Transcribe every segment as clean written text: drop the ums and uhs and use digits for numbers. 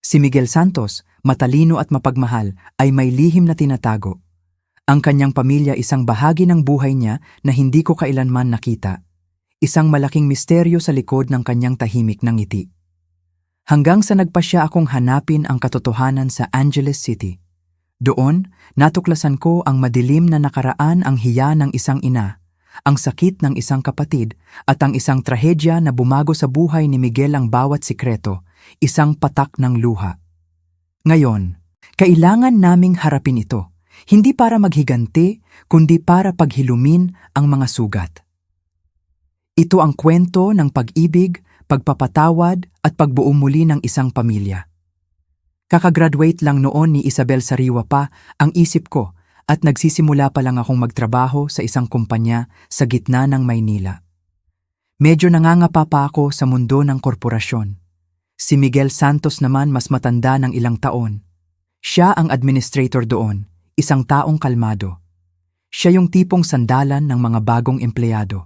Si Miguel Santos, matalino at mapagmahal, ay may lihim na tinatago. Ang kanyang pamilya isang bahagi ng buhay niya na hindi ko kailanman nakita. Isang malaking misteryo sa likod ng kanyang tahimik na ngiti. Hanggang sa nagpasya akong hanapin ang katotohanan sa Angeles City. Doon, natuklasan ko ang madilim na nakaraan, ang hiya ng isang ina, ang sakit ng isang kapatid, at ang isang trahedya na bumago sa buhay ni Miguel. Ang bawat sikreto, isang patak ng luha. Ngayon, kailangan naming harapin ito, hindi para maghiganti, kundi para paghilumin ang mga sugat. Ito ang kwento ng pag-ibig, pagpapatawad at pagbuo muli ng isang pamilya. Kakagraduate lang noon ni Isabel Sariwa pa ang isip ko at nagsisimula pa lang akong magtrabaho sa isang kumpanya sa gitna ng Maynila. Medyo nangangapa pa ako sa mundo ng korporasyon. Si Miguel Santos naman mas matanda ng ilang taon. Siya ang administrator doon, isang taong kalmado. Siya yung tipong sandalan ng mga bagong empleyado.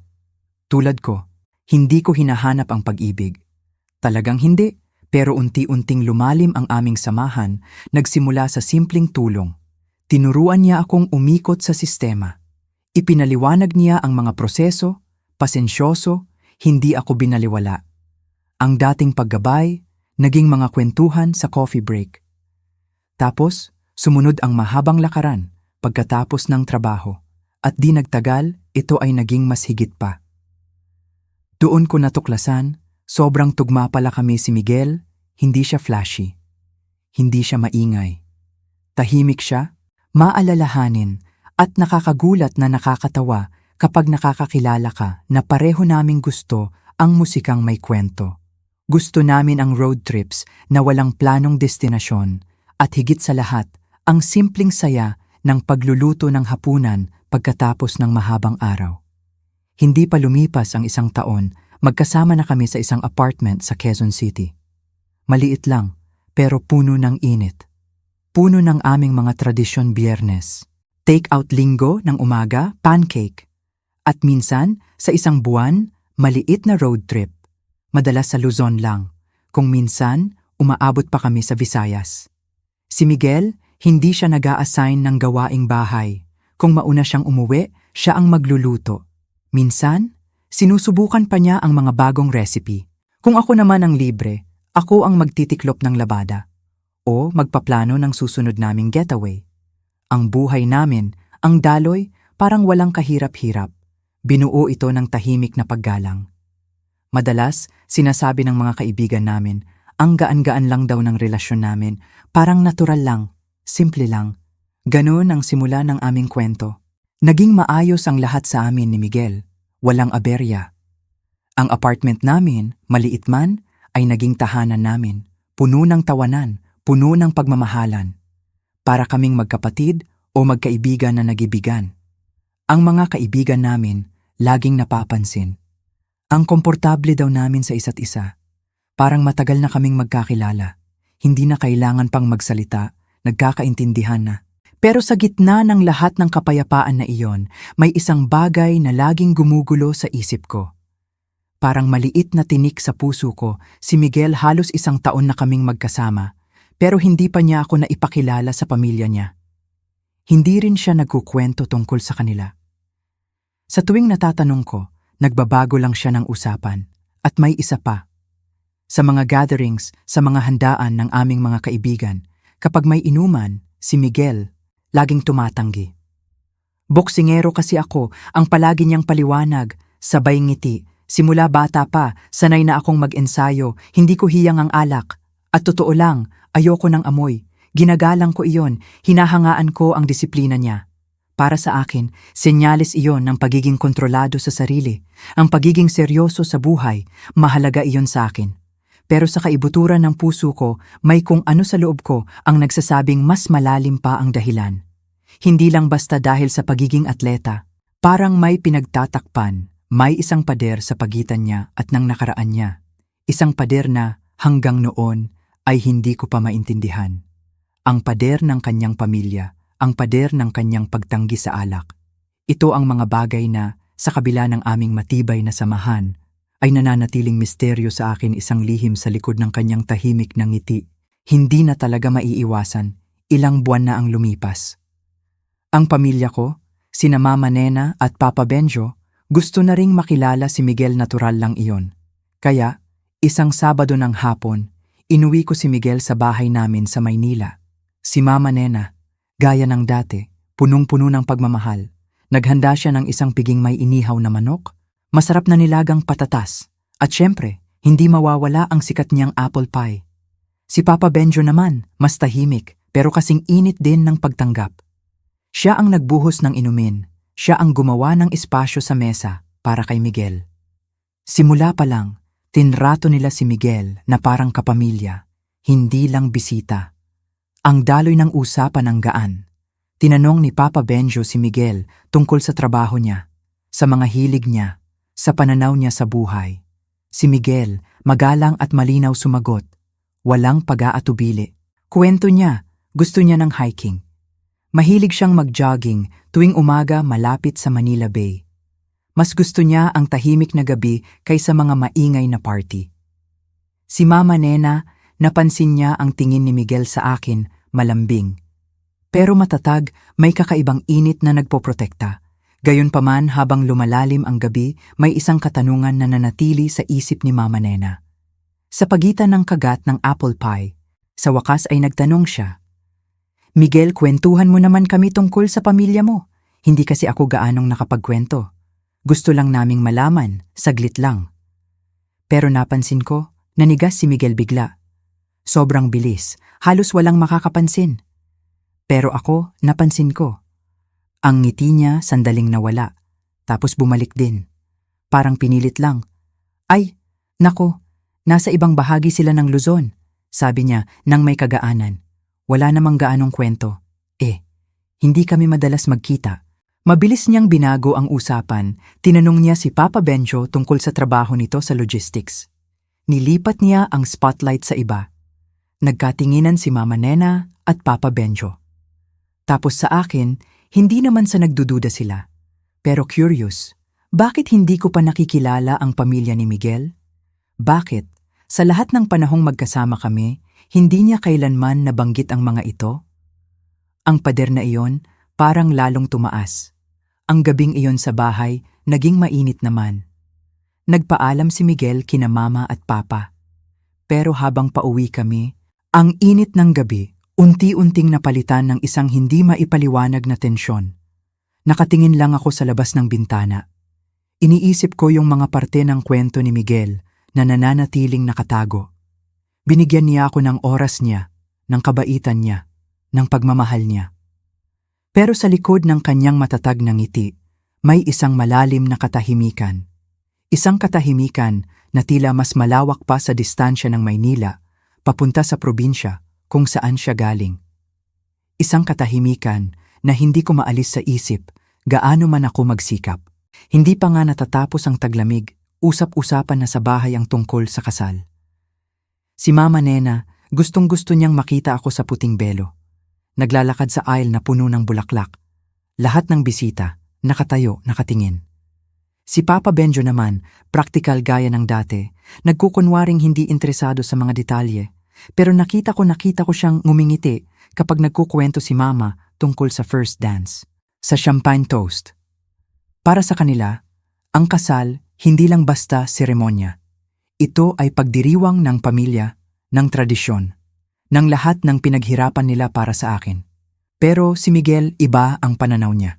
Tulad ko, hindi ko hinahanap ang pag-ibig. Talagang hindi. Pero unti-unting lumalim ang aming samahan, nagsimula sa simpleng tulong. Tinuruan niya akong umikot sa sistema. Ipinaliwanag niya ang mga proseso, pasensyoso, hindi ako binaliwala. Ang dating paggabay, naging mga kwentuhan sa coffee break. Tapos, sumunod ang mahabang lakaran pagkatapos ng trabaho. At di nagtagal, ito ay naging mas higit pa. Doon ko natuklasan, sobrang tugma pala kami. Si Miguel, hindi siya flashy. Hindi siya maingay. Tahimik siya, maalalahanin, at nakakagulat na nakakatawa kapag nakakakilala ka na pareho naming gusto ang musikang may kwento. Gusto namin ang road trips na walang planong destinasyon at higit sa lahat, ang simpleng saya ng pagluluto ng hapunan pagkatapos ng mahabang araw. Hindi pa lumipas ang isang taon, magkasama na kami sa isang apartment sa Quezon City. Maliit lang, pero puno ng init. Puno ng aming mga tradisyon Biyernes. Take-out Linggo ng umaga, pancake. At minsan, sa isang buwan, maliit na road trip. Madalas sa Luzon lang. Kung minsan, umaabot pa kami sa Visayas. Si Miguel, hindi siya nag-a-assign ng gawaing bahay. Kung mauna siyang umuwi, siya ang magluluto. Minsan, sinusubukan pa niya ang mga bagong recipe. Kung ako naman ang libre, ako ang magtitiklop ng labada o magpaplano ng susunod naming getaway. Ang buhay namin, ang daloy, parang walang kahirap-hirap. Binuo ito ng tahimik na paggalang. Madalas, sinasabi ng mga kaibigan namin, ang gaan-gaan lang daw ng relasyon namin, parang natural lang, simple lang. Ganun ang simula ng aming kwento. Naging maayos ang lahat sa amin ni Miguel. Walang aberya. Ang apartment namin, maliit man, ay naging tahanan namin. Puno ng tawanan, puno ng pagmamahalan. Para kaming magkapatid o magkaibigan na nagibigan. Ang mga kaibigan namin, laging napapansin. Ang komportable daw namin sa isa't isa. Parang matagal na kaming magkakilala. Hindi na kailangan pang magsalita, nagkakaintindihan na. Pero sa gitna ng lahat ng kapayapaan na iyon, may isang bagay na laging gumugulo sa isip ko. Parang maliit na tinik sa puso ko, si Miguel halos isang taon na kaming magkasama, pero hindi pa niya ako naipakilala sa pamilya niya. Hindi rin siya nagkukwento tungkol sa kanila. Sa tuwing natatanong ko, nagbabago lang siya ng usapan, at may isa pa. Sa mga gatherings, sa mga handaan ng aming mga kaibigan, kapag may inuman, si Miguel, laging tumatanggi. Boksingero kasi ako, ang palagi niyang paliwanag, sabay ngiti. Simula bata pa, sanay na akong mag-ensayo, hindi ko hiyang ang alak. At totoo lang, ayoko ng amoy. Ginagalang ko iyon, hinahangaan ko ang disiplina niya. Para sa akin, senyales iyon ng pagiging kontrolado sa sarili, ang pagiging seryoso sa buhay, mahalaga iyon sa akin. Pero sa kaibuturan ng puso ko, may kung ano sa loob ko ang nagsasabing mas malalim pa ang dahilan. Hindi lang basta dahil sa pagiging atleta, parang may pinagtatakpan, may isang pader sa pagitan niya at ng nakaraan niya. Isang pader na hanggang noon ay hindi ko pa maintindihan. Ang pader ng kanyang pamilya, ang pader ng kanyang pagtanggi sa alak. Ito ang mga bagay na, sa kabila ng aming matibay na samahan, ay nananatiling misteryo sa akin, isang lihim sa likod ng kanyang tahimik na ngiti. Hindi na talaga maiiwasan, ilang buwan na ang lumipas. Ang pamilya ko, sina Mama Nena at Papa Benjo, gusto na ring makilala si Miguel, natural lang iyon. Kaya, isang Sabado ng hapon, inuwi ko si Miguel sa bahay namin sa Maynila. Si Mama Nena, gaya ng dati, punong-puno ng pagmamahal. Naghanda siya ng isang piging may inihaw na manok, masarap na nilagang patatas, at syempre, hindi mawawala ang sikat niyang apple pie. Si Papa Benjo naman, mas tahimik, pero kasing init din ng pagtanggap. Siya ang nagbuhos ng inumin, siya ang gumawa ng espasyo sa mesa para kay Miguel. Simula pa lang, tinrato nila si Miguel na parang kapamilya, hindi lang bisita. Ang daloy ng usapan ang gaan. Tinanong ni Papa Benjo si Miguel tungkol sa trabaho niya, sa mga hilig niya, sa pananaw niya sa buhay. Si Miguel, magalang at malinaw sumagot, walang pag-aatubili. Kwento niya, gusto niya ng hiking. Mahilig siyang mag-jogging tuwing umaga malapit sa Manila Bay. Mas gusto niya ang tahimik na gabi kaysa mga maingay na party. Si Mama Nena, napansin niya ang tingin ni Miguel sa akin, malambing. Pero matatag, may kakaibang init na nagpoprotekta. Gayunpaman, habang lumalalim ang gabi, may isang katanungan na nanatili sa isip ni Mama Nena. Sa pagitan ng kagat ng apple pie, sa wakas ay nagtanong siya, Miguel, kwentuhan mo naman kami tungkol sa pamilya mo. Hindi kasi ako gaanong nakapagkwento. Gusto lang naming malaman, saglit lang. Pero napansin ko, nanigas si Miguel bigla. Sobrang bilis, halos walang makakapansin. Pero ako, napansin ko. Ang ngiti niya sandaling nawala, tapos bumalik din. Parang pinilit lang. Ay, nako, nasa ibang bahagi sila ng Luzon, sabi niya nang may kagaanan. Wala namang gaanong kwento. Hindi kami madalas magkita. Mabilis niyang binago ang usapan, tinanong niya si Papa Benjo tungkol sa trabaho nito sa logistics. Nilipat niya ang spotlight sa iba. Nagkatinginan si Mama Nena at Papa Benjo. Tapos sa akin, hindi naman sa nagdududa sila. Pero curious, bakit hindi ko pa nakikilala ang pamilya ni Miguel? Bakit, sa lahat ng panahong magkasama kami, hindi niya kailanman nabanggit ang mga ito? Ang pader na iyon, parang lalong tumaas. Ang gabing iyon sa bahay, naging mainit naman. Nagpaalam si Miguel kina Mama at Papa. Pero habang pauwi kami, ang init ng gabi, unti-unting napalitan ng isang hindi maipaliwanag na tensyon. Nakatingin lang ako sa labas ng bintana. Iniisip ko yung mga parte ng kwento ni Miguel na nananatiling nakatago. Binigyan niya ako ng oras niya, ng kabaitan niya, ng pagmamahal niya. Pero sa likod ng kanyang matatag na ngiti, may isang malalim na katahimikan. Isang katahimikan na tila mas malawak pa sa distansya ng Maynila, papunta sa probinsya, kung saan siya galing. Isang katahimikan na hindi ko maalis sa isip, gaano man ako magsikap. Hindi pa nga natatapos ang taglamig, usap-usapan na sa bahay ang tungkol sa kasal. Si Mama Nena, gustong-gusto niyang makita ako sa puting belo. Naglalakad sa aisle na puno ng bulaklak. Lahat ng bisita, nakatayo, nakatingin. Si Papa Benjo naman, praktikal gaya ng dati, nagkukunwaring hindi interesado sa mga detalye. Pero nakita ko siyang ngumingiti kapag nagkukwento si Mama tungkol sa first dance, sa champagne toast. Para sa kanila, ang kasal hindi lang basta seremonya. Ito ay pagdiriwang ng pamilya, ng tradisyon, ng lahat ng pinaghirapan nila para sa akin. Pero si Miguel, iba ang pananaw niya.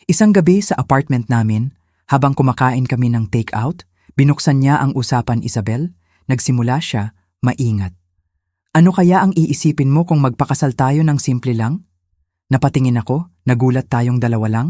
Isang gabi sa apartment namin, habang kumakain kami ng take-out, binuksan niya ang usapan Isabel, nagsimula siya, maingat. Ano kaya ang iisipin mo kung magpakasal tayo ng simple lang? Napatingin ako, nagulat tayong dalawa lang.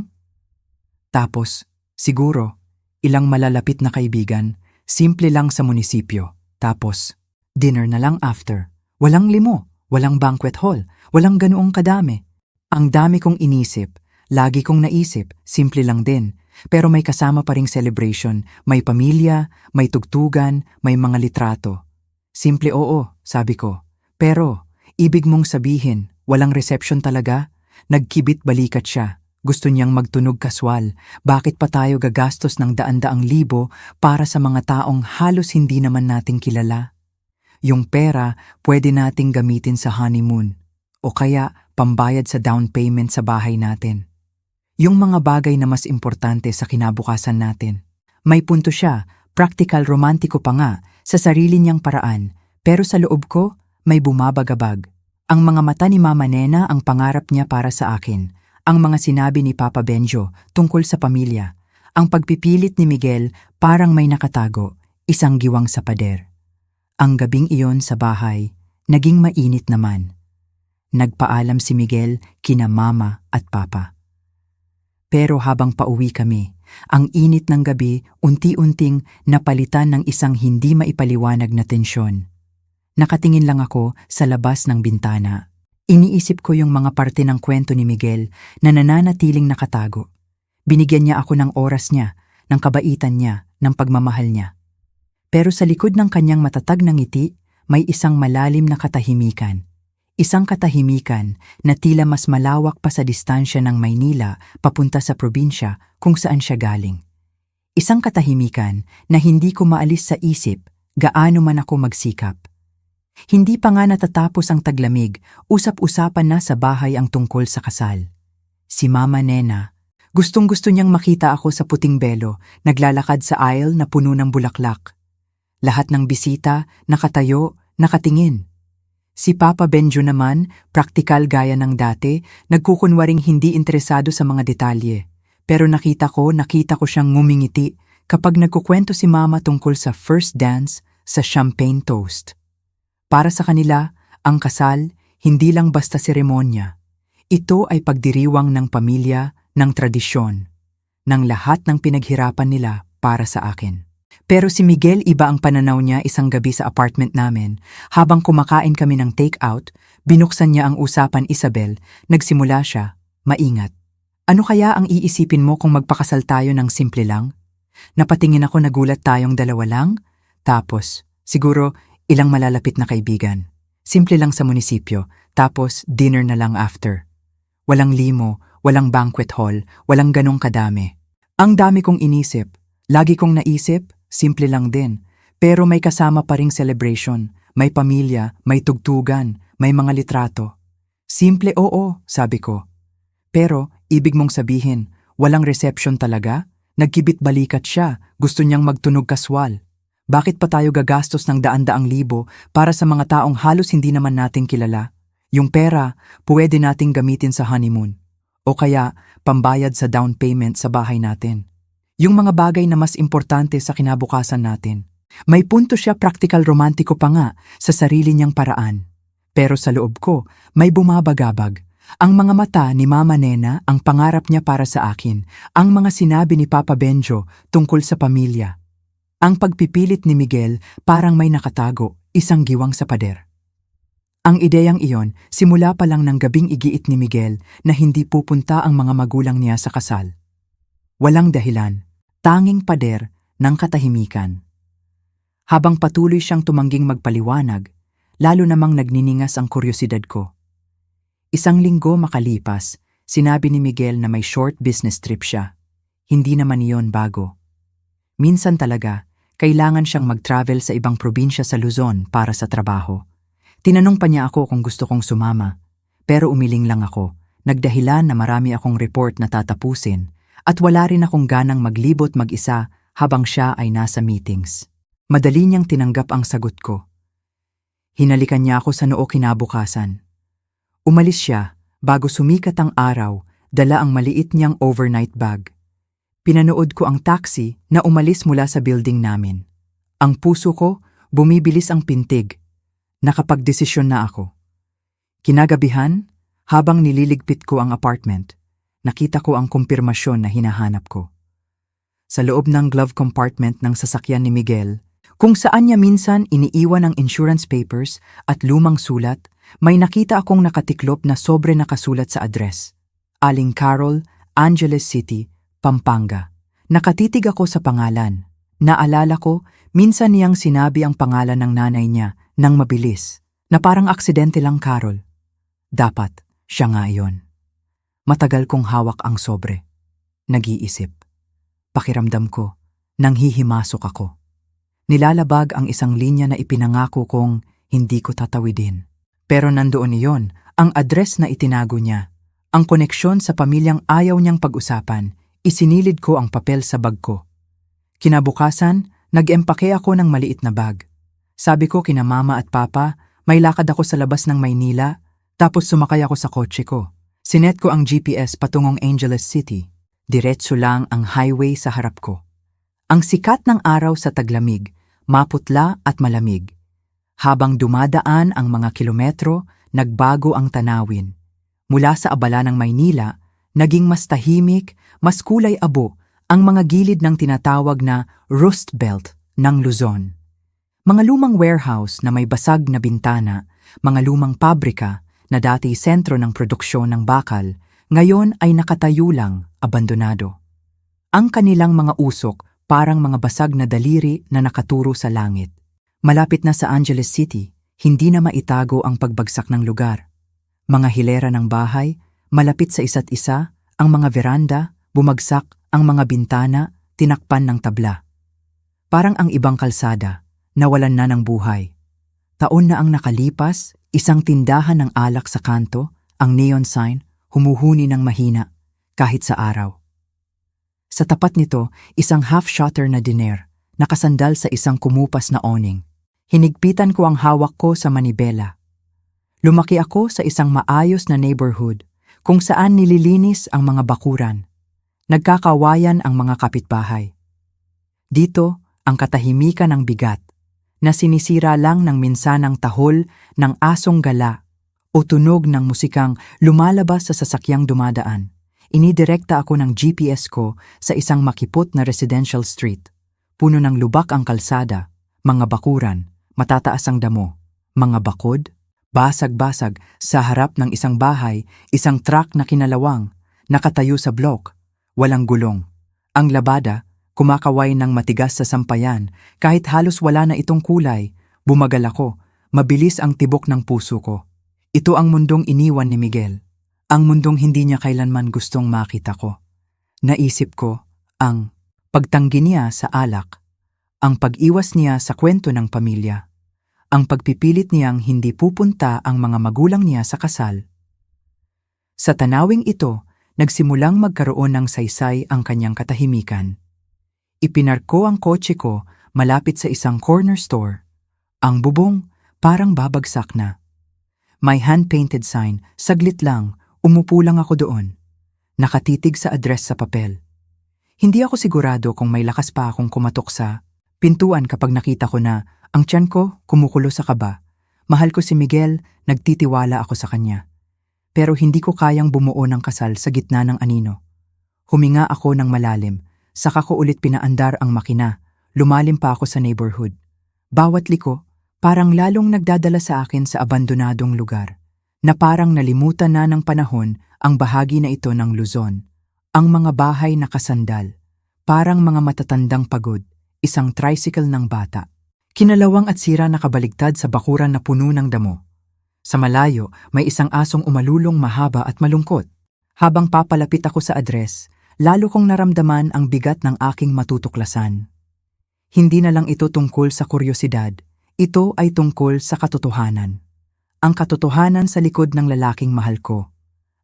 Tapos, siguro, ilang malalapit na kaibigan, simple lang sa munisipyo. Tapos, dinner na lang after. Walang limo, walang banquet hall, walang ganoong kadami. Ang dami kong inisip, lagi kong naisip, simple lang din. Pero may kasama pa ring celebration, may pamilya, may tugtugan, may mga litrato. Simple oo, sabi ko. Pero, ibig mong sabihin, walang reception talaga? Nagkibit balikat siya. Gusto niyang magtunog kaswal. Bakit pa tayo gagastos ng daan-daang libo para sa mga taong halos hindi naman nating kilala? Yung pera pwede nating gamitin sa honeymoon o kaya pambayad sa down payment sa bahay natin. Yung mga bagay na mas importante sa kinabukasan natin. May punto siya, practical romantiko pa nga, sa sarili niyang paraan, pero sa loob ko, may bumabagabag. Ang mga mata ni Mama Nena ang pangarap niya para sa akin. Ang mga sinabi ni Papa Benjo tungkol sa pamilya. Ang pagpipilit ni Miguel parang may nakatago, isang giwang sa pader. Ang gabing iyon sa bahay, naging mainit naman. Nagpaalam si Miguel kina Mama at Papa. Pero habang pauwi kami, ang init ng gabi unti-unting napalitan ng isang hindi maipaliwanag na tensyon. Nakatingin lang ako sa labas ng bintana. Iniisip ko yung mga parte ng kwento ni Miguel na nananatiling nakatago. Binigyan niya ako ng oras niya, ng kabaitan niya, ng pagmamahal niya. Pero sa likod ng kanyang matatag na ngiti, may isang malalim na katahimikan. Isang katahimikan na tila mas malawak pa sa distansya ng Maynila papunta sa probinsya kung saan siya galing. Isang katahimikan na hindi ko maalis sa isip gaano man ako magsikap. Hindi pa nga natatapos ang taglamig, usap-usapan na sa bahay ang tungkol sa kasal. Si Mama Nena, gustong-gusto niyang makita ako sa puting belo, naglalakad sa aisle na puno ng bulaklak. Lahat ng bisita, nakatayo, nakatingin. Si Papa Benjo naman, praktikal gaya ng dati, nagkukunwaring hindi interesado sa mga detalye. Pero nakita ko siyang ngumingiti kapag nagkukwento si Mama tungkol sa first dance sa champagne toast. Para sa kanila, ang kasal, hindi lang basta seremonya. Ito ay pagdiriwang ng pamilya, ng tradisyon, ng lahat ng pinaghirapan nila para sa akin. Pero si Miguel iba ang pananaw niya isang gabi sa apartment namin. Habang kumakain kami ng take-out, binuksan niya ang usapan Isabel, nagsimula siya, maingat. Ano kaya ang iisipin mo kung magpakasal tayo ng simple lang? Napatingin ako nagulat tayong dalawa lang, tapos siguro ilang malalapit na kaibigan. Simple lang sa munisipyo, tapos dinner na lang after. Walang limo, walang banquet hall, walang ganong kadami. Ang dami kong inisip, lagi kong naisip, simple lang din, pero may kasama pa ring celebration, may pamilya, may tugtugan, may mga litrato. Simple oo, sabi ko. Pero, ibig mong sabihin, walang reception talaga? Nagkibit-balikat siya, gusto niyang magtunog kaswal. Bakit pa tayo gagastos ng daan-daang libo para sa mga taong halos hindi naman natin kilala? Yung pera, pwede nating gamitin sa honeymoon. O kaya, pambayad sa down payment sa bahay natin. Yung mga bagay na mas importante sa kinabukasan natin. May punto siya praktikal romantiko pa nga sa sarili niyang paraan. Pero sa loob ko, may bumabagabag. Ang mga mata ni Mama Nena ang pangarap niya para sa akin. Ang mga sinabi ni Papa Benjo tungkol sa pamilya. Ang pagpipilit ni Miguel parang may nakatago, isang giwang sa pader. Ang ideyang iyon, simula pa lang ng gabing igiit ni Miguel na hindi pupunta ang mga magulang niya sa kasal. Walang dahilan, tanging pader ng katahimikan. Habang patuloy siyang tumangging magpaliwanag, lalo namang nagniningas ang kuryosidad ko. Isang linggo makalipas, sinabi ni Miguel na may short business trip siya. Hindi naman iyon bago. Minsan talaga, kailangan siyang mag-travel sa ibang probinsya sa Luzon para sa trabaho. Tinanong pa niya ako kung gusto kong sumama, pero umiling lang ako, nagdahilan na marami akong report na tatapusin at wala rin akong ganang maglibot mag-isa habang siya ay nasa meetings. Madali niyang tinanggap ang sagot ko. Hinalikan niya ako sa noo kinabukasan. Umalis siya bago sumikat ang araw, dala ang maliit niyang overnight bag. Pinanood ko ang taxi na umalis mula sa building namin. Ang puso ko, bumibilis ang pintig. Nakapagdesisyon na ako. Kinagabihan, habang nililigpit ko ang apartment, nakita ko ang kumpirmasyon na hinahanap ko. Sa loob ng glove compartment ng sasakyan ni Miguel, kung saan niya minsan iniiwan ang insurance papers at lumang sulat, may nakita akong nakatiklop na sobre nakasulat sa address. Aling Carol, Angeles City, Pampanga. Nakatitig ako sa pangalan. Naalala ko, minsan niyang sinabi ang pangalan ng nanay niya nang mabilis, na parang aksidente lang Carol. Dapat, siya nga iyon. Matagal kong hawak ang sobre. Nag-iisip. Pakiramdam ko, nanghihimasok ako. Nilalabag ang isang linya na ipinangako kong hindi ko tatawidin. Pero nandoon iyon, ang address na itinago niya. Ang koneksyon sa pamilyang ayaw niyang pag-usapan, isinilid ko ang papel sa bag ko. Kinabukasan, nag-empake ako ng maliit na bag. Sabi ko kina mama at papa, may lakad ako sa labas ng Maynila, tapos sumakay ako sa kotse ko. Sinet ko ang GPS patungong Angeles City. Diretso lang ang highway sa harap ko. Ang sikat ng araw sa taglamig, maputla at malamig. Habang dumadaan ang mga kilometro, nagbago ang tanawin. Mula sa abala ng Maynila, naging mas tahimik, mas kulay abo ang mga gilid ng tinatawag na Rust Belt ng Luzon. Mga lumang warehouse na may basag na bintana, mga lumang pabrika na dati sentro ng produksyon ng bakal, ngayon ay nakatayo lang, abandonado. Ang kanilang mga usok parang mga basag na daliri na nakaturo sa langit. Malapit na sa Angeles City, hindi na maitago ang pagbagsak ng lugar. Mga hilera ng bahay, malapit sa isa't isa, ang mga veranda, bumagsak ang mga bintana, tinakpan ng tabla. Parang ang ibang kalsada, nawalan na ng buhay. Taon na ang nakalipas, isang tindahan ng alak sa kanto, ang neon sign, humuhuni ng mahina, kahit sa araw. Sa tapat nito, isang half-shutter na diner, nakasandal sa isang kumupas na awning. Hinigpitan ko ang hawak ko sa manibela. Lumaki ako sa isang maayos na neighborhood, kung saan nililinis ang mga bakuran. Nagkakawayan ang mga kapitbahay. Dito, ang katahimikan ng bigat, na sinisira lang ng minsanang tahol ng asong gala o tunog ng musikang lumalabas sa sasakyang dumadaan. Inidirekta ako ng GPS ko sa isang makipot na residential street. Puno ng lubak ang kalsada, mga bakuran, matataas ang damo, mga bakod, basag-basag sa harap ng isang bahay, isang truck na kinalawang, nakatayo sa block, walang gulong. Ang labada, kumakaway ng matigas sa sampayan, kahit halos wala na itong kulay, bumagal ako, mabilis ang tibok ng puso ko. Ito ang mundong iniwan ni Miguel. Ang mundong hindi niya kailanman gustong makita ko. Naisip ko, ang pagtanggi niya sa alak, ang pag-iwas niya sa kwento ng pamilya, ang pagpipilit niyang hindi pupunta ang mga magulang niya sa kasal. Sa tanawing ito, nagsimulang magkaroon ng saysay ang kanyang katahimikan. Ipinarko ang kotse ko malapit sa isang corner store. Ang bubong parang babagsak na. May hand-painted sign, saglit lang, umupo lang ako doon. Nakatitig sa address sa papel. Hindi ako sigurado kung may lakas pa akong kumatok sa pintuan kapag nakita ko na ang tiyan ko kumukulo sa kaba. Mahal ko si Miguel, nagtitiwala ako sa kanya. Pero hindi ko kayang bumuo ng kasal sa gitna ng anino. Huminga ako ng malalim, saka ko ulit pinaandar ang makina, lumalim pa ako sa neighborhood. Bawat liko, parang lalong nagdadala sa akin sa abandonadong lugar, na parang nalimutan na ng panahon ang bahagi na ito ng Luzon. Ang mga bahay nakasandal, parang mga matatandang pagod, isang tricycle ng bata. Kinalawang at sira nakabaligtad sa bakuran na puno ng damo. Sa malayo, may isang asong umalulong mahaba at malungkot. Habang papalapit ako sa address, lalo kong naramdaman ang bigat ng aking matutuklasan. Hindi na lang ito tungkol sa kuryosidad, ito ay tungkol sa katotohanan. Ang katotohanan sa likod ng lalaking mahal ko.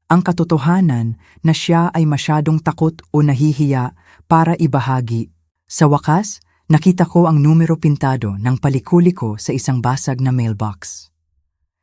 Ang katotohanan na siya ay masyadong takot o nahihiya para ibahagi. Sa wakas, nakita ko ang numero pintado ng palikuli ko sa isang basag na mailbox.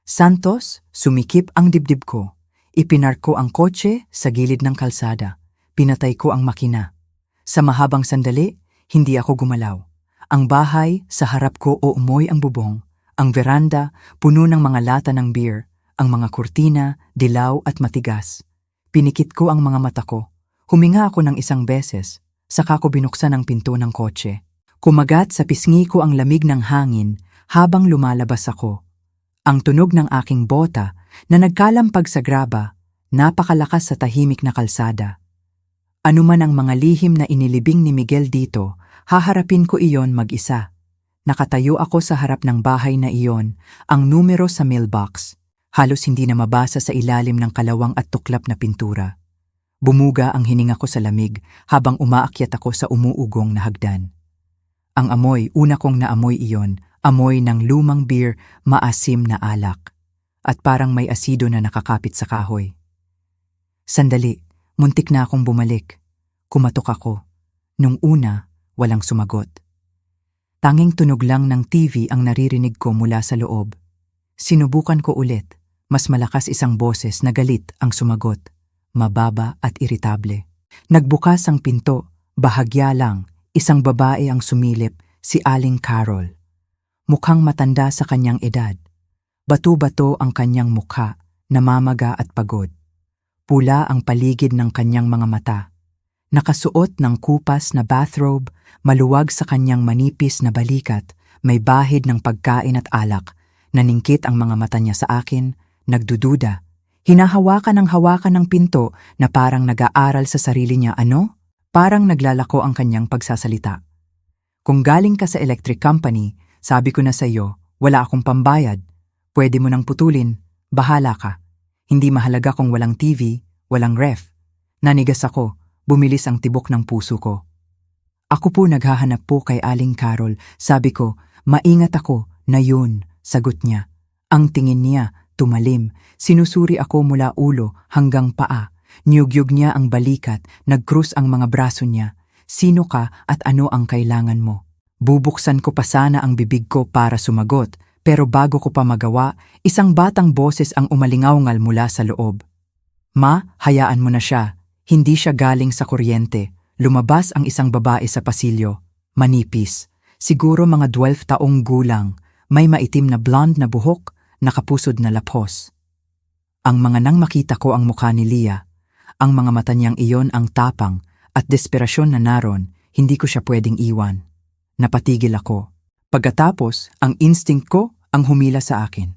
Santos, sumikip ang dibdib ko. Ipinark ko ang kotse sa gilid ng kalsada. Pinatay ko ang makina. Sa mahabang sandali, hindi ako gumalaw. Ang bahay, sa harap ko uumoy ang bubong. Ang veranda, puno ng mga lata ng beer. Ang mga kurtina, dilaw at matigas. Pinikit ko ang mga mata ko. Huminga ako ng isang beses. Saka ko binuksan ang pinto ng kotse. Kumagat sa pisngi ko ang lamig ng hangin habang lumalabas ako. Ang tunog ng aking bota na nagkalampag sa graba, napakalakas sa tahimik na kalsada. Ano man ang mga lihim na inilibing ni Miguel dito, haharapin ko iyon mag-isa. Nakatayo ako sa harap ng bahay na iyon, ang numero sa mailbox. Halos hindi na mabasa sa ilalim ng kalawang at tuklap na pintura. Bumuga ang hininga ko sa lamig habang umaakyat ako sa umuugong na hagdan. Ang amoy, una kong naamoy iyon, Amoy ng lumang beer, maasim na alak. At parang may asido na nakakapit sa kahoy. Sandali, muntik na akong bumalik. Kumatok ako. Nung una, walang sumagot. Tanging tunog lang ng TV ang naririnig ko mula sa loob. Sinubukan ko ulit. Mas malakas isang boses na galit ang sumagot. Mababa at iritable. Nagbukas ang pinto. Bahagya lang. Isang babae ang sumilip, si Aling Carol. Mukhang matanda sa kanyang edad. Bato-bato ang kanyang mukha, namamaga at pagod. Pula ang paligid ng kanyang mga mata. Nakasuot ng kupas na bathrobe, maluwag sa kanyang manipis na balikat, may bahid ng pagkain at alak. Naningkit ang mga mata niya sa akin, nagdududa. Hinahawakan ng pinto na parang nag-aaral sa sarili niya ano? Parang naglalako ang kanyang pagsasalita. Kung galing ka sa electric company, sabi ko na sa iyo, wala akong pambayad. Pwede mo nang putulin, bahala ka. Hindi mahalaga kung walang TV, walang ref. Nanigas ako, bumilis ang tibok ng puso ko. Ako po naghahanap po kay Aling Carol. Sabi ko, maingat ako na yun, sagot niya. Ang tingin niya, tumalim. Sinusuri ako mula ulo hanggang paa. Niyugyug niya ang balikat, nagkrus ang mga braso niya. Sino ka at ano ang kailangan mo? Bubuksan ko pa sana ang bibig ko para sumagot, pero bago ko pa magawa, isang batang boses ang umalingawngal mula sa loob. Ma, hayaan mo na siya. Hindi siya galing sa kuryente. Lumabas ang isang babae sa pasilyo. Manipis. Siguro mga 12 taong gulang. May maitim na blonde na buhok, nakapusod na lapos. Ang mga nang makita ko ang mukha ni Leah. Ang mga mata niyang iyon ang tapang at desperasyon na naron, hindi ko siya pwedeng iwan. Napatigil ako. Pagkatapos, ang instinct ko ang humila sa akin.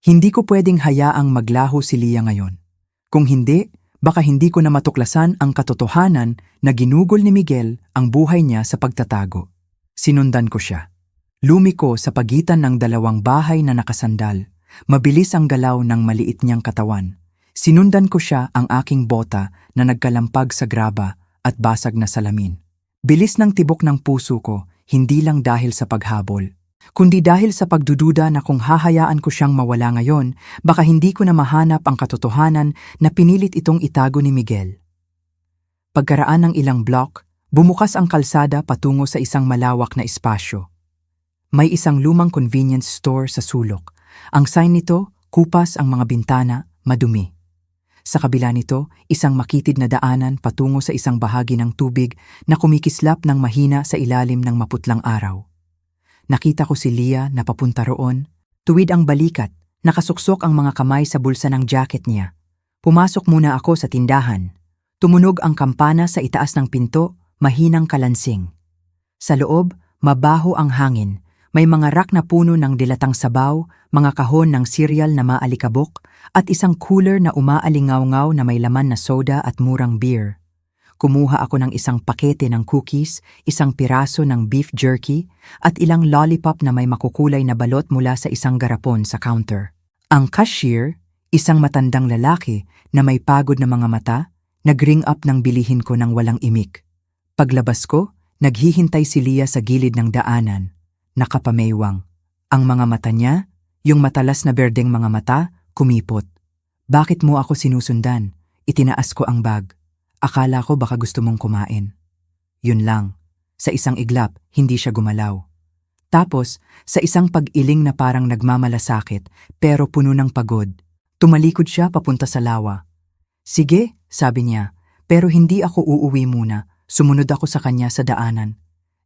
Hindi ko pwedeng hayaang maglaho si Leah ngayon. Kung hindi, baka hindi ko na matuklasan ang katotohanan na ginugol ni Miguel ang buhay niya sa pagtatago. Sinundan ko siya. Lumiko sa pagitan ng dalawang bahay na nakasandal. Mabilis ang galaw ng maliit niyang katawan. Sinundan ko siya ang aking bota na nagkalampag sa graba at basag na salamin. Bilis ng tibok ng puso ko, hindi lang dahil sa paghabol, kundi dahil sa pagdududa na kung hahayaan ko siyang mawala ngayon, baka hindi ko na mahanap ang katotohanan na pinilit itong itago ni Miguel. Pagkaraan ng ilang block, bumukas ang kalsada patungo sa isang malawak na espasyo. May isang lumang convenience store sa sulok. Ang sign nito, kupas ang mga bintana, madumi. Sa kabila nito, isang makitid na daanan patungo sa isang bahagi ng tubig na kumikislap ng mahina sa ilalim ng maputlang araw. Nakita ko si Leah na papunta roon. Tuwid ang balikat, nakasuksok ang mga kamay sa bulsa ng jacket niya. Pumasok muna ako sa tindahan. Tumunog ang kampana sa itaas ng pinto, mahinang kalansing. Sa loob, mabaho ang hangin. May mga rak na puno ng dilatang sabaw, mga kahon ng cereal na maalikabok, at isang cooler na umaalingaw-ngaw na may laman na soda at murang beer. Kumuha ako ng isang pakete ng cookies, isang piraso ng beef jerky, at ilang lollipop na may makukulay na balot mula sa isang garapon sa counter. Ang cashier, isang matandang lalaki na may pagod na mga mata, nag-ring up ng bilihin ko ng walang imik. Paglabas ko, naghihintay si Leah sa gilid ng daanan. Nakapameywang. Ang mga mata niya, yung matalas na berdeng mga mata, kumipot. Bakit mo ako sinusundan? Itinaas ko ang bag. Akala ko baka gusto mong kumain. Yun lang. Sa isang iglap, hindi siya gumalaw. Tapos, sa isang pag-iling na parang nagmamalasakit, pero puno ng pagod, tumalikod siya papunta sa lawa. Sige, sabi niya, pero hindi ako uuwi muna. Sumunod ako sa kanya sa daanan.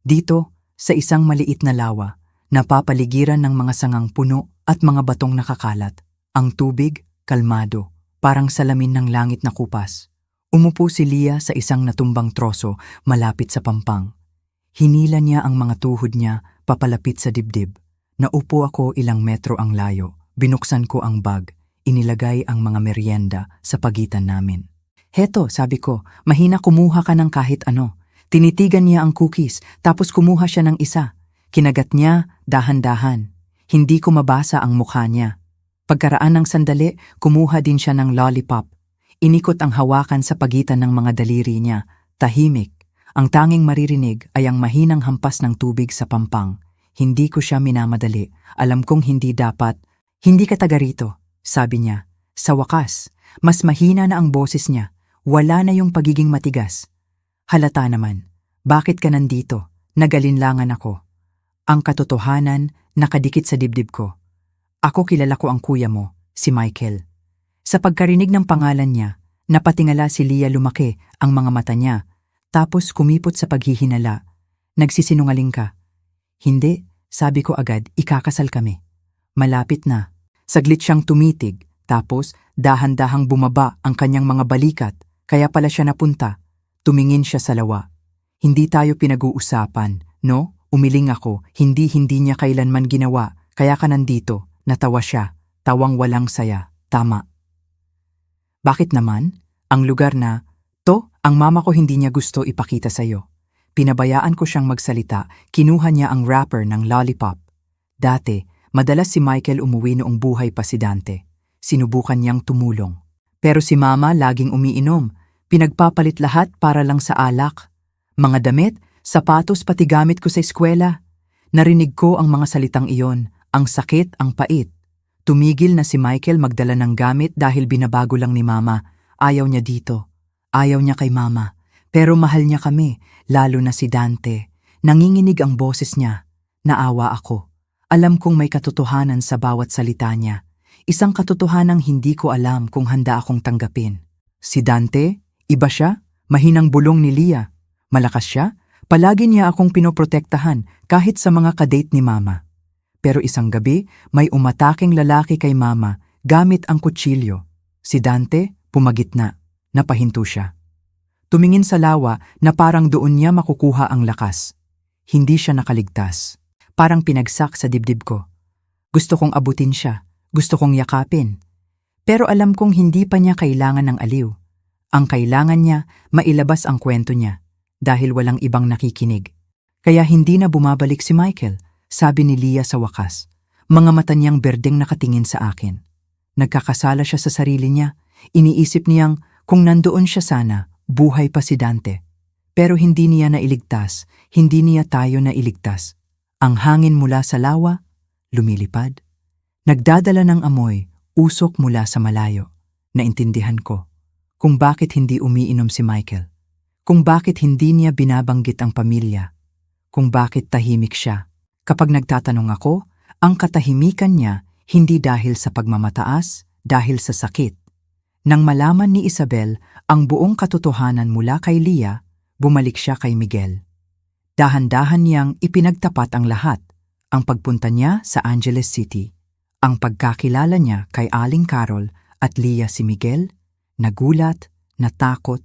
Dito, sa isang maliit na lawa, napapaligiran ng mga sangang puno at mga batong nakakalat. Ang tubig, kalmado, parang salamin ng langit na kupas. Umupo si Leah sa isang natumbang troso malapit sa pampang. Hinila niya ang mga tuhod niya papalapit sa dibdib. Naupo ako ilang metro ang layo. Binuksan ko ang bag. Inilagay ang mga merienda sa pagitan namin. Heto, sabi ko, mahina kumuha ka ng kahit ano. Tinitigan niya ang cookies, tapos kumuha siya ng isa. Kinagat niya, dahan-dahan. Hindi ko mabasa ang mukha niya. Pagkaraan ng sandali, kumuha din siya ng lollipop. Inikot ang hawakan sa pagitan ng mga daliri niya. Tahimik. Ang tanging maririnig ay ang mahinang hampas ng tubig sa pampang. Hindi ko siya minamadali. Alam kong hindi dapat. Hindi ka taga rito, sabi niya. Sa wakas, mas mahina na ang boses niya. Wala na yung pagiging matigas. Halata naman. Bakit ka nandito? Nagalinlangan ako. Ang katotohanan nakadikit sa dibdib ko. Ako kilala ko ang kuya mo, si Michael. Sa pagkarinig ng pangalan niya, napatingala si Leah. Lumaki ang mga mata niya, tapos kumipot sa paghihinala. Nagsisinungaling ka. Hindi, sabi ko agad, ikakasal kami. Malapit na. Saglit siyang tumitig, tapos dahan-dahang bumaba ang kanyang mga balikat, kaya pala siya napunta. Tumingin siya sa lawa. Hindi tayo pinag-uusapan, no? Umiling ako, hindi niya kailanman ginawa, kaya ka nandito. Natawa siya, tawang walang saya. Tama. Bakit naman? Ang lugar na, ang mama ko hindi niya gusto ipakita sa'yo. Pinabayaan ko siyang magsalita, kinuha niya ang wrapper ng lollipop. Dati, madalas si Michael umuwi noong buhay pa si Dante. Sinubukan niyang tumulong. Pero si mama laging umiinom, pinagpapalit lahat para lang sa alak. Mga damit, sapatos pati gamit ko sa eskwela. Narinig ko ang mga salitang iyon, ang sakit, ang pait. Tumigil na si Michael magdala ng gamit dahil binabago lang ni mama. Ayaw niya dito. Ayaw niya kay mama. Pero mahal niya kami, lalo na si Dante. Nanginginig ang boses niya. Naawa ako. Alam kong may katotohanan sa bawat salita niya. Isang katotohanang hindi ko alam kung handa akong tanggapin. Si Dante, iba siya, mahinang bulong ni Leah. Malakas siya, palagi niya akong pinoprotektahan kahit sa mga kadate ni mama. Pero isang gabi, may umataking lalaki kay mama gamit ang kutsilyo. Si Dante, pumagitna, napahinto siya. Tumingin sa lawa na parang doon niya makukuha ang lakas. Hindi siya nakaligtas. Parang pinagsak sa dibdib ko. Gusto kong abutin siya. Gusto kong yakapin. Pero alam kong hindi pa niya kailangan ng aliw. Ang kailangan niya, mailabas ang kwento niya. Dahil walang ibang nakikinig. Kaya hindi na bumabalik si Michael, sabi ni Leah sa wakas. Mga mata niyang berdeng nakatingin sa akin. Nagkakasala siya sa sarili niya. Iniisip niyang kung nandoon siya sana, buhay pa si Dante. Pero hindi niya nailigtas, hindi niya tayo nailigtas. Ang hangin mula sa lawa, lumilipad. Nagdadala ng amoy, usok mula sa malayo. Naintindihan ko kung bakit hindi umiinom si Michael. Kung bakit hindi niya binabanggit ang pamilya. Kung bakit tahimik siya. Kapag nagtatanong ako, ang katahimikan niya hindi dahil sa pagmamataas, dahil sa sakit. Nang malaman ni Isabel ang buong katotohanan mula kay Leah, bumalik siya kay Miguel. Dahan-dahan niyang ipinagtapat ang lahat, ang pagpunta niya sa Angeles City, ang pagkakilala niya kay Aling Carol at Leah si Miguel, nagulat, natakot,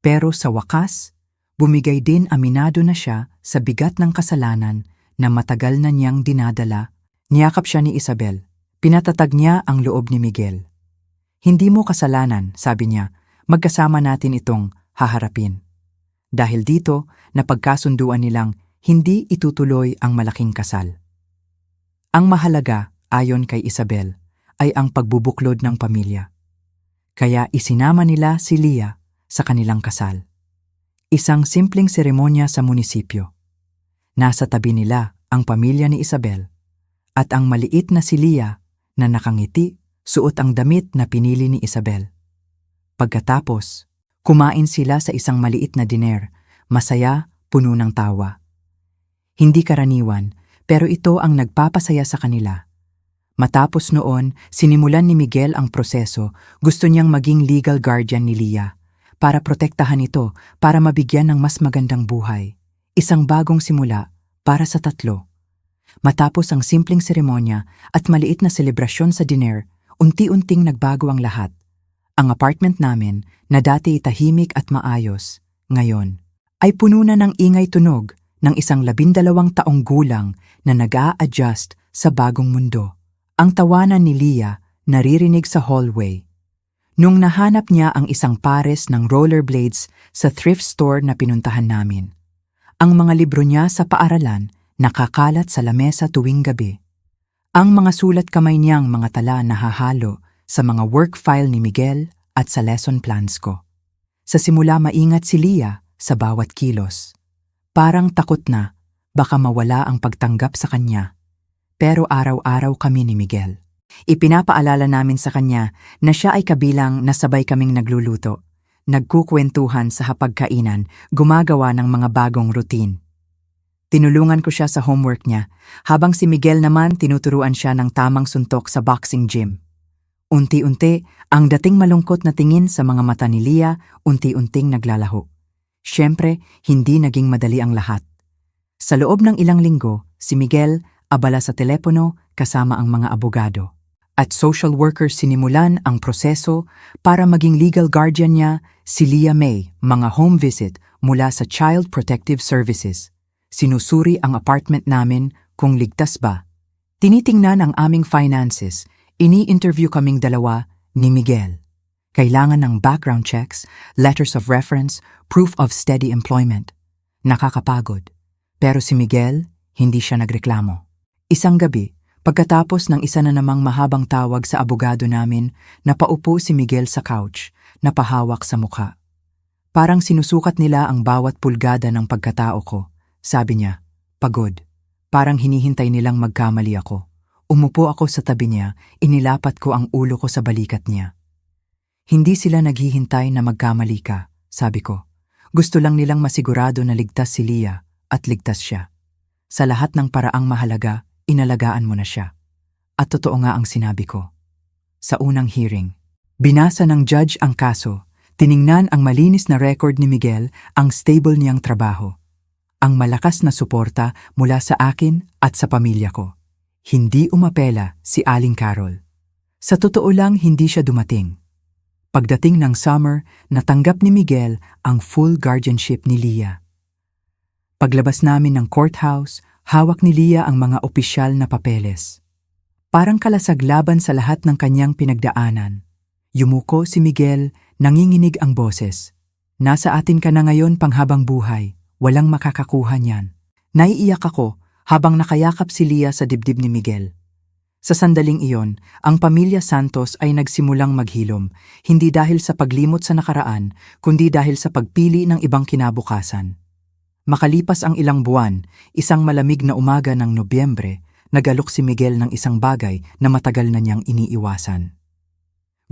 pero sa wakas, bumigay din aminado na siya sa bigat ng kasalanan na matagal na niyang dinadala. Niyakap siya ni Isabel, pinatatag niya ang loob ni Miguel. Hindi mo kasalanan, sabi niya, magkasama natin itong haharapin. Dahil dito, napagkasunduan nilang hindi itutuloy ang malaking kasal. Ang mahalaga, ayon kay Isabel, ay ang pagbubuklod ng pamilya. Kaya isinama nila si Leah sa kanilang kasal. Isang simpleng seremonya sa munisipyo. Nasa tabi nila ang pamilya ni Isabel at ang maliit na si Leah na nakangiti, suot ang damit na pinili ni Isabel. Pagkatapos, kumain sila sa isang maliit na diner, masaya, puno ng tawa. Hindi karaniwan, pero ito ang nagpapasaya sa kanila. Matapos noon, sinimulan ni Miguel ang proseso. Gusto niyang maging legal guardian ni Leah para protektahan ito, para mabigyan ng mas magandang buhay. Isang bagong simula para sa tatlo. Matapos ang simpleng seremonya at maliit na selebrasyon sa diner, unti-unting nagbago ang lahat. Ang apartment namin, na dati tahimik at maayos, ngayon, ay puno na ng ingay tunog ng isang 12 taong gulang na nag-a-adjust sa bagong mundo. Ang tawanan ni Leah naririnig sa hallway. Nung nahanap niya ang isang pares ng rollerblades sa thrift store na pinuntahan namin. Ang mga libro niya sa paaralan nakakalat sa lamesa tuwing gabi. Ang mga sulat kamay niyang mga tala nahahalo sa mga work file ni Miguel at sa lesson plans ko. Sa simula maingat si Leah sa bawat kilos. Parang takot na, baka mawala ang pagtanggap sa kanya. Pero araw-araw kami ni Miguel. Ipinapaalala namin sa kanya na siya ay kabilang na sabay kaming nagluluto, nagkukwentuhan sa hapagkainan, gumagawa ng mga bagong routine. Tinulungan ko siya sa homework niya, habang si Miguel naman tinuturuan siya ng tamang suntok sa boxing gym. Unti-unti, ang dating malungkot na tingin sa mga mata ni Leah, unti-unting naglalaho. Siyempre, hindi naging madali ang lahat. Sa loob ng ilang linggo, si Miguel abala sa telepono kasama ang mga abogado. At social workers sinimulan ang proseso para maging legal guardian niya si Leah May, mga home visit mula sa Child Protective Services. Sinusuri ang apartment namin kung ligtas ba. Tinitingnan ang aming finances, ini-interview kaming dalawa ni Miguel. Kailangan ng background checks, letters of reference, proof of steady employment. Nakakapagod. Pero si Miguel, hindi siya nagreklamo. Isang gabi, pagkatapos ng isa na namang mahabang tawag sa abogado namin, napaupo si Miguel sa couch, napahawak sa mukha. Parang sinusukat nila ang bawat pulgada ng pagkatao ko. Sabi niya, pagod. Parang hinihintay nilang magkamali ako. Umupo ako sa tabi niya, inilapat ko ang ulo ko sa balikat niya. Hindi sila naghihintay na magkamali ka, sabi ko. Gusto lang nilang masigurado na ligtas si Leah at ligtas siya. Sa lahat ng paraang mahalaga, inalagaan mo na siya. At totoo nga ang sinabi ko. Sa unang hearing, binasa ng judge ang kaso, tiningnan ang malinis na record ni Miguel, ang stable niyang trabaho. Ang malakas na suporta mula sa akin at sa pamilya ko. Hindi umapela si Aling Carol. Sa totoo lang, hindi siya dumating. Pagdating ng summer, natanggap ni Miguel ang full guardianship ni Leah. Paglabas namin ng courthouse, hawak ni Leah ang mga opisyal na papeles. Parang kalasaglaban sa lahat ng kanyang pinagdaanan. Yumuko si Miguel, nanginginig ang boses. Nasa atin ka na ngayon panghabang buhay. Walang makakakuha niyan. Naiiyak ako habang nakayakap si Leah sa dibdib ni Miguel. Sa sandaling iyon, ang pamilya Santos ay nagsimulang maghilom, hindi dahil sa paglimot sa nakaraan, kundi dahil sa pagpili ng ibang kinabukasan. Makalipas ang ilang buwan, isang malamig na umaga ng Nobyembre, nagalok si Miguel ng isang bagay na matagal na niyang iniiwasan.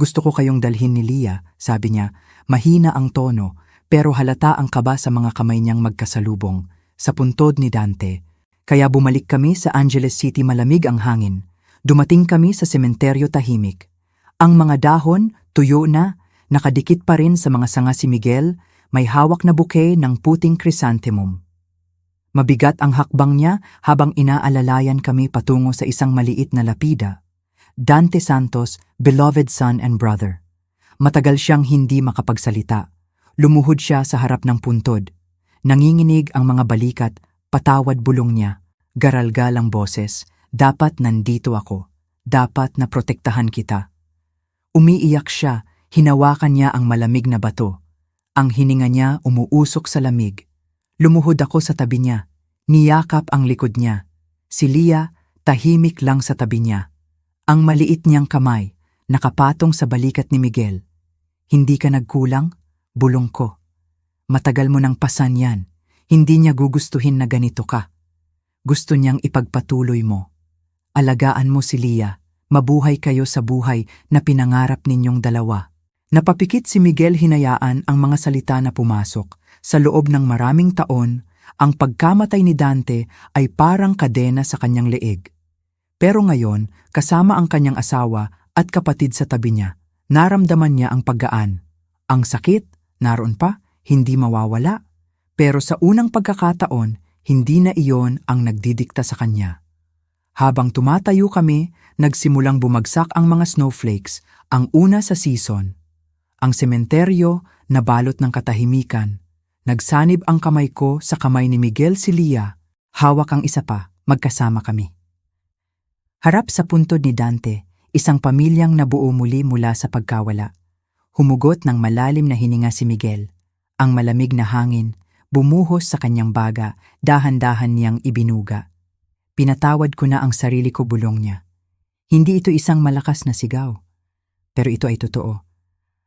Gusto ko kayong dalhin ni Leah, sabi niya, mahina ang tono, pero halata ang kaba sa mga kamay niyang magkasalubong, sa puntod ni Dante. Kaya bumalik kami sa Angeles City, malamig ang hangin. Dumating kami sa sementeryo tahimik. Ang mga dahon, tuyo na, nakadikit pa rin sa mga sanga si Miguel, may hawak na bouquet ng puting chrysanthemum. Mabigat ang hakbang niya habang inaalalayan kami patungo sa isang maliit na lapida. Dante Santos, beloved son and brother. Matagal siyang hindi makapagsalita. Lumuhod siya sa harap ng puntod. Nanginginig ang mga balikat, patawad bulong niya. Garalgal ang boses, dapat nandito ako. Dapat na protektahan kita. Umiiyak siya, hinawakan niya ang malamig na bato. Ang hininga niya umuusok sa lamig. Lumuhod ako sa tabi niya. Niyakap ang likod niya. Si Leah, tahimik lang sa tabi niya. Ang maliit niyang kamay, nakapatong sa balikat ni Miguel. Hindi ka nagkulang? Bulong ko. Matagal mo nang pasan yan. Hindi niya gugustuhin na ganito ka. Gusto niyang ipagpatuloy mo. Alagaan mo si Leah. Mabuhay kayo sa buhay na pinangarap ninyong dalawa. Napapikit si Miguel, hinayaan ang mga salita na pumasok. Sa loob ng maraming taon, ang pagkamatay ni Dante ay parang kadena sa kanyang leeg. Pero ngayon, kasama ang kanyang asawa at kapatid sa tabi niya, naramdaman niya ang paggaan. Ang sakit, naroon pa, hindi mawawala. Pero sa unang pagkakataon, hindi na iyon ang nagdidikta sa kanya. Habang tumatayo kami, nagsimulang bumagsak ang mga snowflakes, ang una sa season. Ang sementeryo nabalot ng katahimikan. Nagsanib ang kamay ko sa kamay ni Miguel, si Leah. Hawak ang isa pa, magkasama kami. Harap sa puntod ni Dante, isang pamilyang nabuo muli mula sa pagkawala. Humugot ng malalim na hininga si Miguel. Ang malamig na hangin, bumuhos sa kanyang baga, dahan-dahan niyang ibinuga. Pinatawad ko na ang sarili ko, bulong niya. Hindi ito isang malakas na sigaw. Pero ito ay totoo.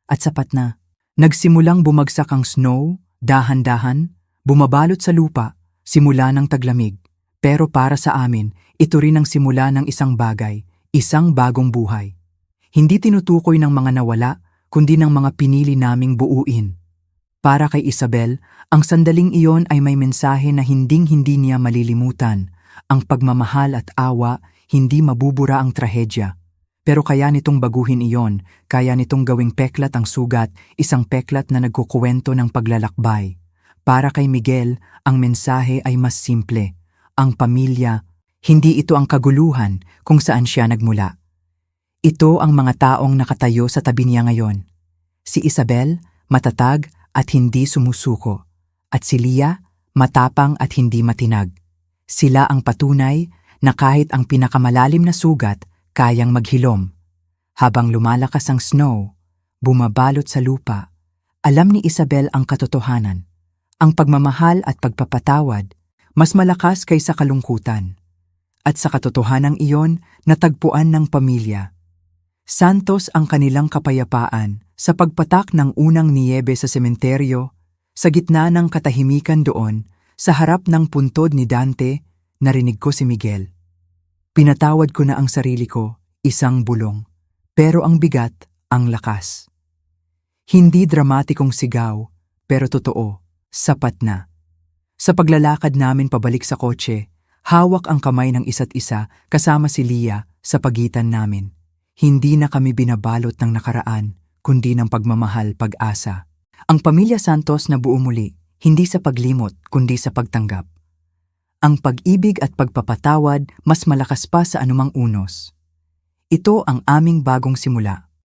At sapat na. Nagsimulang bumagsak ang snow, dahan-dahan, bumabalot sa lupa, simula ng taglamig. Pero para sa amin, ito rin ang simula ng isang bagay, isang bagong buhay. Hindi tinutukoy ng mga nawala, kundi ng mga pinili naming buuin. Para kay Isabel, ang sandaling iyon ay may mensahe na hinding-hindi niya malilimutan. Ang pagmamahal at awa, hindi mabubura ang trahedya. Pero kaya nitong baguhin iyon, kaya nitong gawing peklat ang sugat, isang peklat na nagkukuwento ng paglalakbay. Para kay Miguel, ang mensahe ay mas simple. Ang pamilya, hindi ito ang kaguluhan kung saan siya nagmula. Ito ang mga taong nakatayo sa tabi niya ngayon. Si Isabel, matatag at hindi sumusuko. At si Lia, matapang at hindi matinag. Sila ang patunay na kahit ang pinakamalalim na sugat, kayang maghilom. Habang lumalakas ang snow, bumabalot sa lupa, alam ni Isabel ang katotohanan. Ang pagmamahal at pagpapatawad, mas malakas kaysa kalungkutan. At sa katotohanang iyon, natagpuan ng pamilya. Santos ang kanilang kapayapaan sa pagpatak ng unang niyebe sa sementeryo, sa gitna ng katahimikan doon, sa harap ng puntod ni Dante, narinig ko si Miguel. Pinatawad ko na ang sarili ko, isang bulong. Pero ang bigat, ang lakas. Hindi dramatikong sigaw, pero totoo, sapat na. Sa paglalakad namin pabalik sa kotse, hawak ang kamay ng isa't isa kasama si Lia sa pagitan namin. Hindi na kami binabalot ng nakaraan, kundi ng pagmamahal, pag-asa. Ang pamilya Santos na buo muli, hindi sa paglimot, kundi sa pagtanggap. Ang pag-ibig at pagpapatawad mas malakas pa sa anumang unos. Ito ang aming bagong simula.